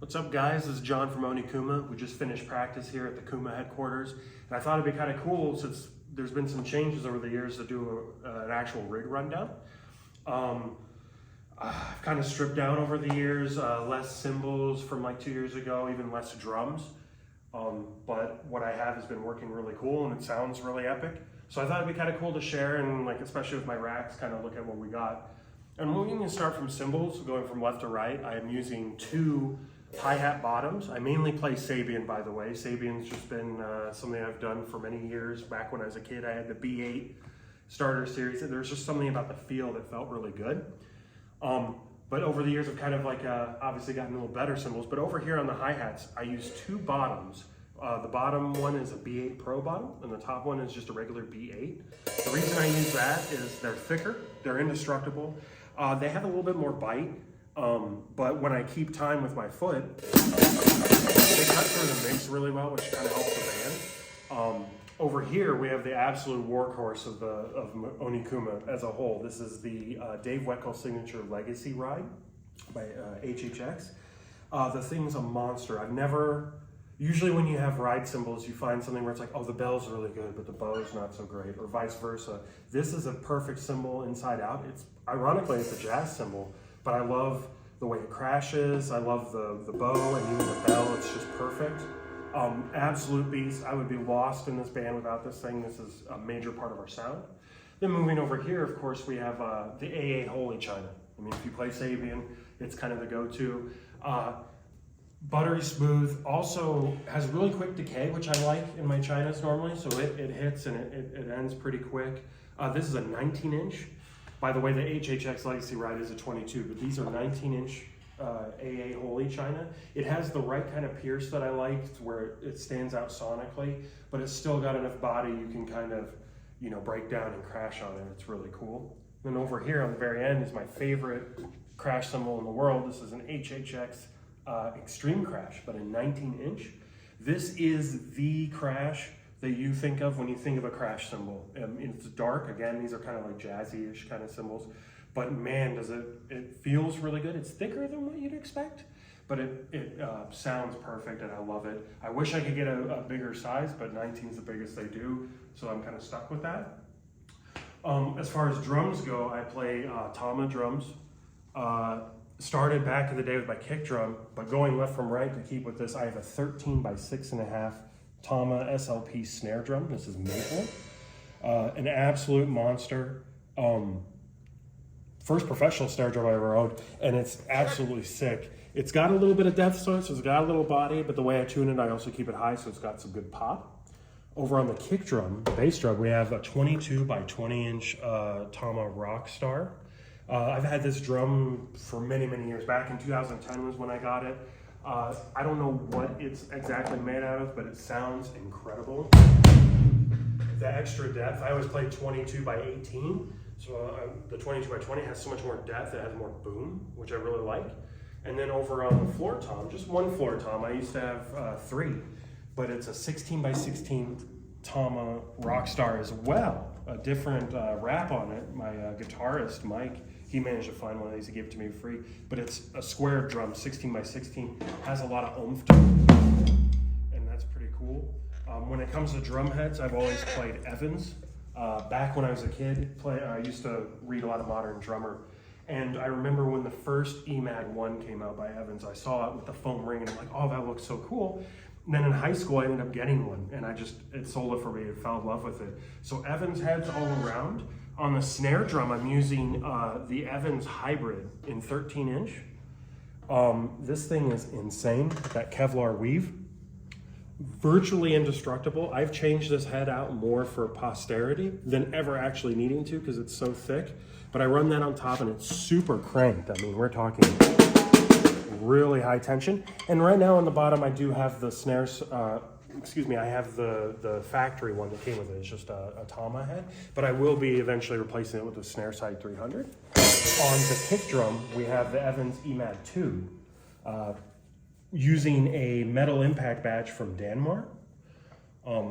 What's up, guys? This is John from Onikuma. We just finished practice here at the Kuma headquarters, and I thought it'd be kind of cool since there's been some changes over the years to do an actual rig rundown. I've kind of stripped down over the years, less cymbals from like 2 years ago, even less drums. But what I have has been working really cool, and it sounds really epic. So I thought it'd be kind of cool to share, and like especially with my racks, kind of look at what we got. And we're going to start from cymbals, going from left to right. I am using two hi-hat bottoms. I mainly play Sabian, by the way. Sabian's just been something I've done for many years. Back when I was a kid, I had the B8 starter series. There's just something about the feel that felt really good. But over the years, I've kind of like obviously gotten a little better cymbals. But over here on the hi-hats, I use two bottoms. The bottom one is a B8 Pro bottom, and the top one is just a regular B8. The reason I use that is they're thicker, they're indestructible. They have a little bit more bite. But when I keep time with my foot, they cut through the mix really well, which kind of helps the band. Over here, we have the absolute workhorse of Onikuma as a whole. This is the Dave Weckl Signature Legacy Ride by HHX. The thing's a monster. Usually when you have ride cymbals, you find something where it's like, oh, the bell's really good, but the bow's not so great, or vice versa. This is a perfect cymbal inside out. Ironically, it's a jazz cymbal, but I love the way it crashes. I love the bow and even the bell. It's just perfect. Absolute beast. I would be lost in this band without this thing. This is a major part of our sound. Then moving over here, of course, we have the AA Holy China. I mean, if you play Sabian, it's kind of the go-to. Buttery smooth, also has really quick decay, which I like in my Chinas normally. So it hits and it ends pretty quick. This is a 19-inch. By the way, the HHX Legacy Ride is a 22, but these are 19-inch AA Holy China. It has the right kind of pierce that I like, where it stands out sonically, but it's still got enough body you can kind of, break down and crash on it. It's really cool. Then over here on the very end is my favorite crash cymbal in the world. This is an HHX Extreme Crash, but a 19-inch. This is the crash that you think of when you think of a crash cymbal. It's dark. Again, these are kind of like jazzy-ish kind of cymbals, but man, it feels really good. It's thicker than what you'd expect, but it sounds perfect, and I love it. I wish I could get a bigger size, but 19 is the biggest they do, so I'm kind of stuck with that. As far as drums go, I play Tama drums. Started back in the day with my kick drum, but going left from right to keep with this, I have a 13 by 6.5 Tama SLP snare drum. This is maple, an absolute monster. First professional snare drum I ever owned, and it's absolutely sick. It's got a little bit of depth to it, so it's got a little body, but the way I tune it, I also keep it high, so it's got some good pop. Over on the kick drum, the bass drum, we have a 22 by 20-inch Tama Rockstar. I've had this drum for many, many years. Back in 2010 was when I got it. I don't know what it's exactly made out of, but it sounds incredible. The extra depth, I always played 22 by 18. So the 22 by 20 has so much more depth, it has more boom, which I really like. And then over on the floor tom, just one floor tom, I used to have three, but it's a 16 by 16 Tama Rockstar as well. A different wrap on it. My guitarist, Mike, he managed to find one of these to give to me free, but it's a square drum, 16 by 16, has a lot of oomph to it, and that's pretty cool. When it comes to drum heads, I've always played Evans. Back when I was a kid, I used to read a lot of Modern Drummer, and I remember when the first EMAD 1 came out by Evans, I saw it with the foam ring, and I'm like, oh, that looks so cool. And then in high school, I ended up getting one, and it sold it for me. I fell in love with it. So Evans heads all around. On the snare drum, I'm using the Evans Hybrid in 13-inch. This thing is insane, that Kevlar weave. Virtually indestructible. I've changed this head out more for posterity than ever actually needing to because it's so thick. But I run that on top, and it's super cranked. I mean, we're talking really high tension. And right now on the bottom, I do have the snares, I have the factory one that came with it. It's just a Tama head, but I will be eventually replacing it with the Snare Side 300. On the kick drum, we have the Evans EMAD 2, using a metal impact badge from Danmar.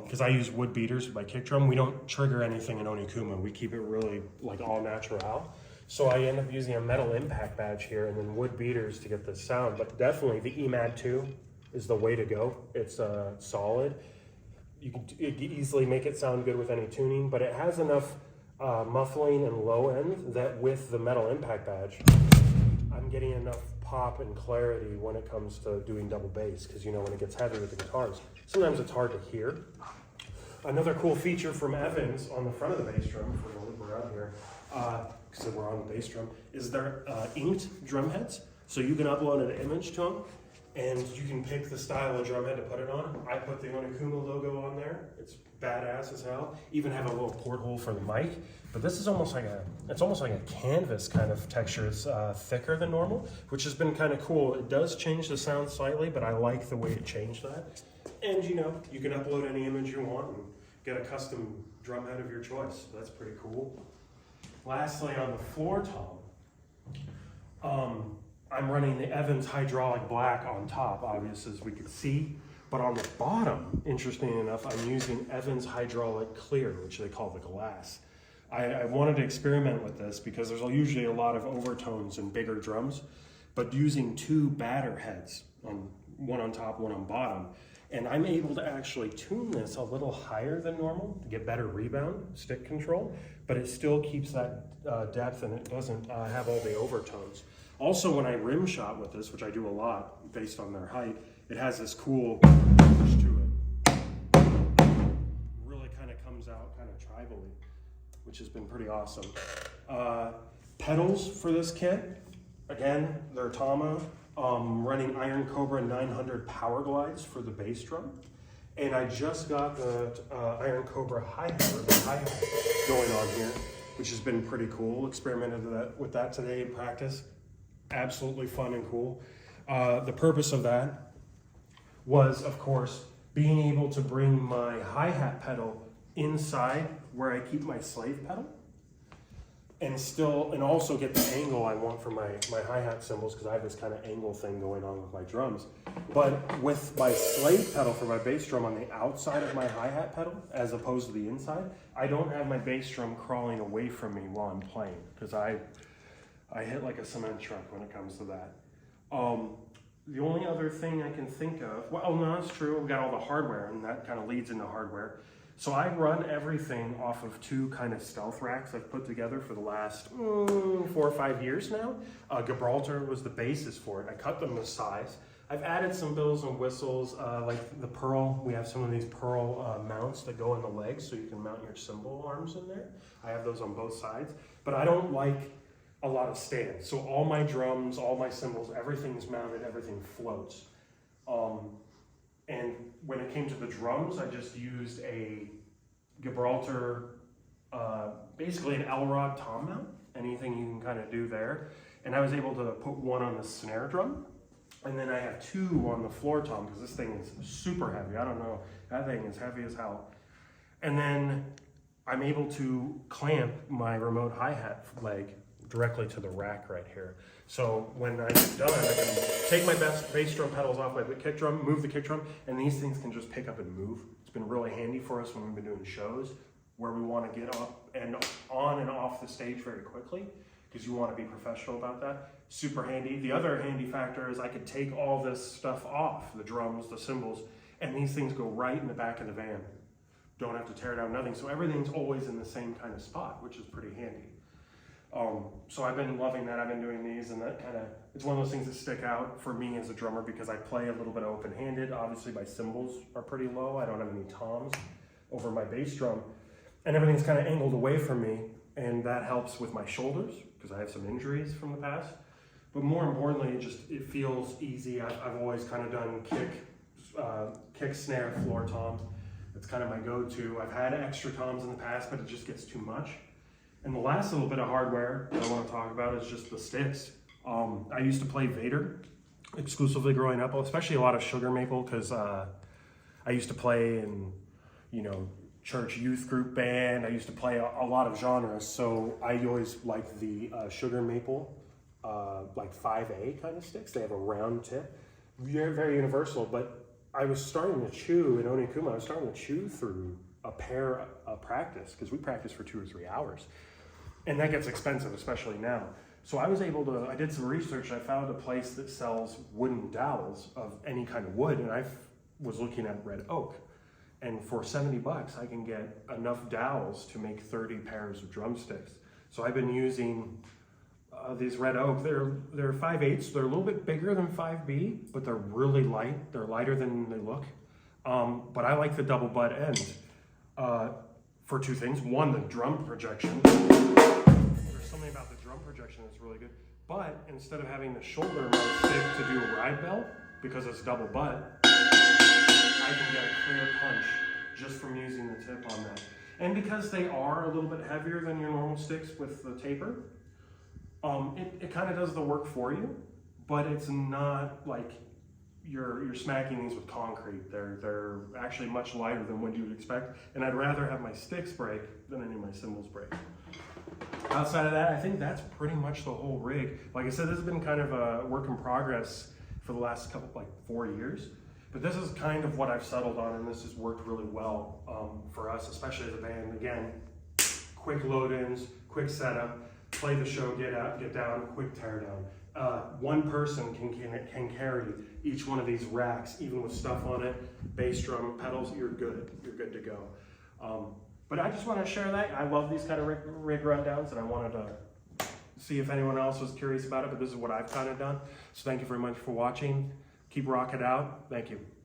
Because I use wood beaters with my kick drum. We don't trigger anything in Onikuma. We keep it really like all natural. So I end up using a metal impact badge here and then wood beaters to get the sound, but definitely the EMAD 2 is the way to go. It's solid. You can easily make it sound good with any tuning, but it has enough muffling and low end that with the metal impact badge, I'm getting enough pop and clarity when it comes to doing double bass, because when it gets heavy with the guitars, sometimes it's hard to hear. Another cool feature from Evans on the front of the bass drum, if we're going to loop around here, because we're on the bass drum, is their inked drum heads. So you can upload an image to them, and you can pick the style of drum head to put it on. I put the Onekuma logo on there. It's badass as hell. Even have a little porthole for the mic. But this is almost like a canvas kind of texture. It's thicker than normal, which has been kind of cool. It does change the sound slightly, but I like the way it changed that. And you can upload any image you want and get a custom drum head of your choice. So that's pretty cool. Lastly, on the floor tom, I'm running the Evans hydraulic black on top, obviously, as we can see. But on the bottom, interestingly enough, I'm using Evans hydraulic clear, which they call the glass. I wanted to experiment with this because there's usually a lot of overtones in bigger drums, but using two batter heads, one on top, one on bottom, and I'm able to actually tune this a little higher than normal to get better rebound, stick control, but it still keeps that depth and it doesn't have all the overtones. Also, when I rim shot with this, which I do a lot based on their height, it has this cool push to it. Really kind of comes out kind of tribally, which has been pretty awesome. Pedals for this kit, again, they're Tama, running Iron Cobra 900 Power Glides for the bass drum. And I just got the Iron Cobra hi-hat going on here, which has been pretty cool. Experimented with that today in practice. Absolutely fun and cool. The purpose of that was, of course, being able to bring my hi-hat pedal inside where I keep my slave pedal, and also get the angle I want for my hi-hat cymbals, because I have this kind of angle thing going on with my drums. But with my slave pedal for my bass drum on the outside of my hi-hat pedal, as opposed to the inside, I don't have my bass drum crawling away from me while I'm playing, because I hit like a cement truck when it comes to that. The only other thing I can think of, well, no, that's true, we've got all the hardware, and that kind of leads into hardware. So I run everything off of two kind of stealth racks I've put together for the last 4 or 5 years now. Gibraltar was the basis for it. I cut them to size. I've added some bells and whistles, like the pearl. We have some of these pearl mounts that go in the legs, so you can mount your cymbal arms in there. I have those on both sides, but I don't like a lot of stands. So all my drums, all my cymbals, everything's mounted, everything floats. And when it came to the drums, I just used a Gibraltar, basically an L-rod tom mount, anything you can kind of do there. And I was able to put one on the snare drum, and then I have two on the floor tom, because this thing is super heavy. I don't know, that thing is heavy as hell. And then I'm able to clamp my remote hi-hat leg directly to the rack right here. So when I get done, I can take my bass drum pedals off my kick drum, move the kick drum, and these things can just pick up and move. It's been really handy for us when we've been doing shows where we want to get up and on and off the stage very quickly, because you want to be professional about that. Super handy. The other handy factor is I could take all this stuff off, the drums, the cymbals, and these things go right in the back of the van. Don't have to tear down nothing. So everything's always in the same kind of spot, which is pretty handy. So I've been loving that. I've been doing these, and that kind of, it's one of those things that stick out for me as a drummer, because I play a little bit open-handed. Obviously my cymbals are pretty low. I don't have any toms over my bass drum, and everything's kind of angled away from me, and that helps with my shoulders, because I have some injuries from the past. But more importantly, it feels easy. I've always kind of done kick, snare, floor tom. It's kind of my go-to. I've had extra toms in the past, but it just gets too much. And the last little bit of hardware that I want to talk about is just the sticks. I used to play Vader exclusively growing up, especially a lot of sugar maple, because I used to play in, church youth group band. I used to play a lot of genres, so I always liked the sugar maple, like 5A kind of sticks. They have a round tip, very, very universal. But I was starting to chew in Onekuma. I was starting to chew through a pair of practice, because we practiced for 2 or 3 hours. And that gets expensive, especially now. So I was able to, I did some research. I found a place that sells wooden dowels of any kind of wood, and I was looking at red oak. And for 70 bucks, I can get enough dowels to make 30 pairs of drumsticks. So I've been using these red oak. They're 5/8. They're a little bit bigger than 5B, but they're really light. They're lighter than they look. But I like the double butt end for two things. One, the drum projection. There's something about the drum projection that's really good. But instead of having the shoulder mount stick to do a ride bell, because it's double butt, I can get a clear punch just from using the tip on that. And because they are a little bit heavier than your normal sticks with the taper, it kind of does the work for you, but it's not like you're smacking these with concrete. They're actually much lighter than what you'd expect, and I'd rather have my sticks break than any of my cymbals break. Outside of that, I think that's pretty much the whole rig. Like I said, this has been kind of a work in progress for the last 4 years. But this is kind of what I've settled on, and this has worked really well for us, especially as a band. Again, quick load-ins, quick setup, play the show, get out, get down, quick tear down. One person can carry each one of these racks, even with stuff on it, bass drum, pedals. You're good to go. But I just want to share that. I love these kind of rig rundowns, and I wanted to see if anyone else was curious about it. But this is what I've kind of done. So thank you very much for watching. Keep rocking out. Thank you.